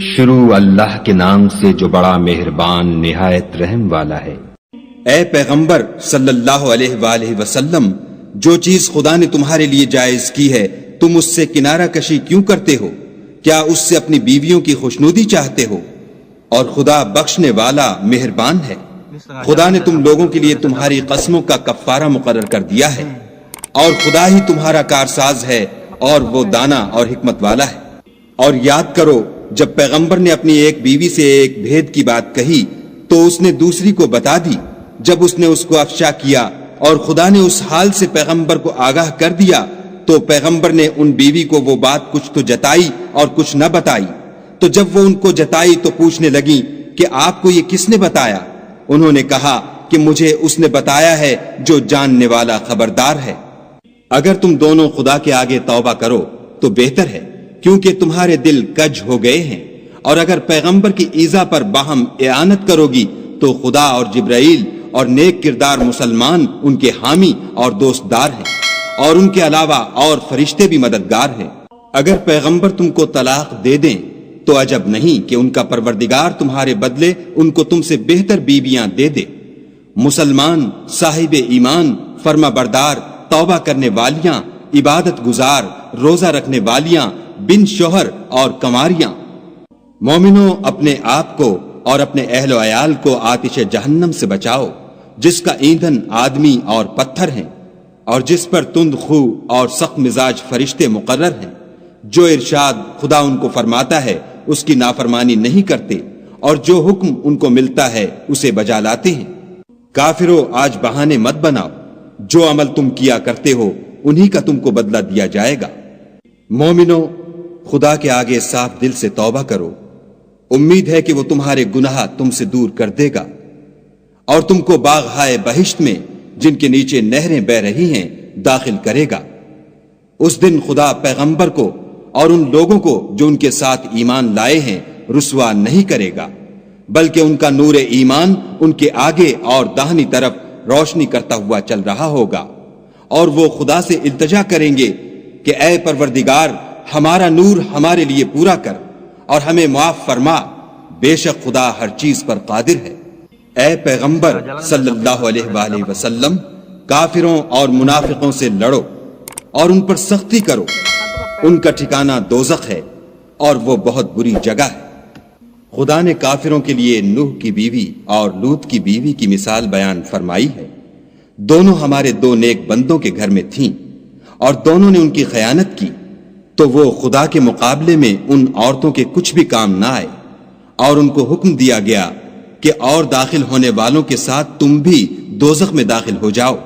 شروع اللہ کے نام سے جو بڑا مہربان نہایت رحم والا ہے۔ اے پیغمبر صلی اللہ علیہ وآلہ وسلم، جو چیز خدا نے تمہارے لیے جائز کی ہے تم اس سے کنارہ کشی کیوں کرتے ہو؟ کیا اس سے اپنی بیویوں کی خوشنودی چاہتے ہو؟ اور خدا بخشنے والا مہربان ہے۔ خدا نے تم لوگوں کے لیے تمہاری قسموں کا کفارہ مقرر کر دیا ہے، اور خدا ہی تمہارا کارساز ہے اور وہ دانا اور حکمت والا ہے۔ اور یاد کرو جب پیغمبر نے اپنی ایک بیوی سے ایک بھید کی بات کہی تو اس نے دوسری کو بتا دی جب اس نے اس کو افشا کیا، اور خدا نے اس حال سے پیغمبر کو آگاہ کر دیا تو پیغمبر نے ان بیوی کو وہ بات کچھ تو جتائی اور کچھ نہ بتائی۔ تو جب وہ ان کو جتائی تو پوچھنے لگی کہ آپ کو یہ کس نے بتایا؟ انہوں نے کہا کہ مجھے اس نے بتایا ہے جو جاننے والا خبردار ہے۔ اگر تم دونوں خدا کے آگے توبہ کرو تو بہتر ہے، کیونکہ تمہارے دل کج ہو گئے ہیں، اور اگر پیغمبر کی ایذا پر باہم اعانت کرو گی تو خدا اور جبرائیل اور نیک کردار مسلمان ان کے حامی اور دوستدار ہیں، اور ان کے علاوہ اور فرشتے بھی مددگار ہیں۔ اگر پیغمبر تم کو طلاق دے دیں تو عجب نہیں کہ ان کا پروردگار تمہارے بدلے ان کو تم سے بہتر بیویاں دے دے۔ مسلمان، صاحب ایمان، فرما بردار، توبہ کرنے والیاں، عبادت گزار، روزہ رکھنے والیاں، بن شوہر اور کماریاں۔ مومنوں، اپنے آپ کو اور اپنے اہل و عیال کو آتش جہنم سے بچاؤ، جس کا ایندھن آدمی اور پتھر ہیں، اور جس پر تند خو اور سخت مزاج فرشتے مقرر ہیں۔ جو ارشاد خدا ان کو فرماتا ہے اس کی نافرمانی نہیں کرتے، اور جو حکم ان کو ملتا ہے اسے بجا لاتے ہیں۔ کافروں، آج بہانے مت بناؤ، جو عمل تم کیا کرتے ہو انہی کا تم کو بدلہ دیا جائے گا۔ مومنوں، خدا کے آگے صاف دل سے توبہ کرو، امید ہے کہ وہ تمہارے گناہ تم سے دور کر دے گا، اور تم کو باغہائے بہشت میں جن کے نیچے نہریں بہ رہی ہیں داخل کرے گا۔ اس دن خدا پیغمبر کو اور ان لوگوں کو جو ان کے ساتھ ایمان لائے ہیں رسوا نہیں کرے گا، بلکہ ان کا نور ایمان ان کے آگے اور داہنی طرف روشنی کرتا ہوا چل رہا ہوگا، اور وہ خدا سے التجا کریں گے کہ اے پروردگار، ہمارا نور ہمارے لیے پورا کر اور ہمیں معاف فرما، بے شک خدا ہر چیز پر قادر ہے۔ اے پیغمبر صلی اللہ علیہ وآلہ وسلم، کافروں اور منافقوں سے لڑو اور ان پر سختی کرو، ان کا ٹھکانہ دوزخ ہے اور وہ بہت بری جگہ ہے۔ خدا نے کافروں کے لیے نوح کی بیوی اور لوط کی بیوی کی مثال بیان فرمائی ہے۔ دونوں ہمارے دو نیک بندوں کے گھر میں تھیں، اور دونوں نے ان کی خیانت کی، تو وہ خدا کے مقابلے میں ان عورتوں کے کچھ بھی کام نہ آئے، اور ان کو حکم دیا گیا کہ اور داخل ہونے والوں کے ساتھ تم بھی دوزخ میں داخل ہو جاؤ۔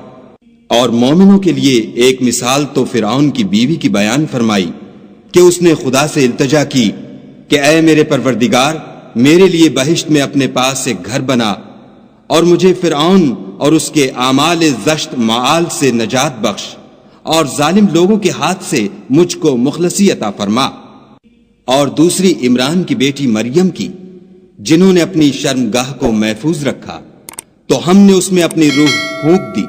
اور مومنوں کے لیے ایک مثال تو فرعون کی بیوی کی بیان فرمائی کہ اس نے خدا سے التجا کی کہ اے میرے پروردگار، میرے لیے بہشت میں اپنے پاس ایک گھر بنا، اور مجھے فرعون اور اس کے اعمال زشت معال سے نجات بخش، اور ظالم لوگوں کے ہاتھ سے مجھ کو مخلصی عطا فرما۔ اور دوسری عمران کی بیٹی مریم کی، جنہوں نے اپنی شرمگاہ کو محفوظ رکھا تو ہم نے اس میں اپنی روح پھونک دی،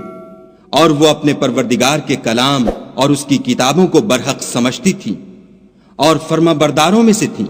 اور وہ اپنے پروردگار کے کلام اور اس کی کتابوں کو برحق سمجھتی تھی اور فرما برداروں میں سے تھی۔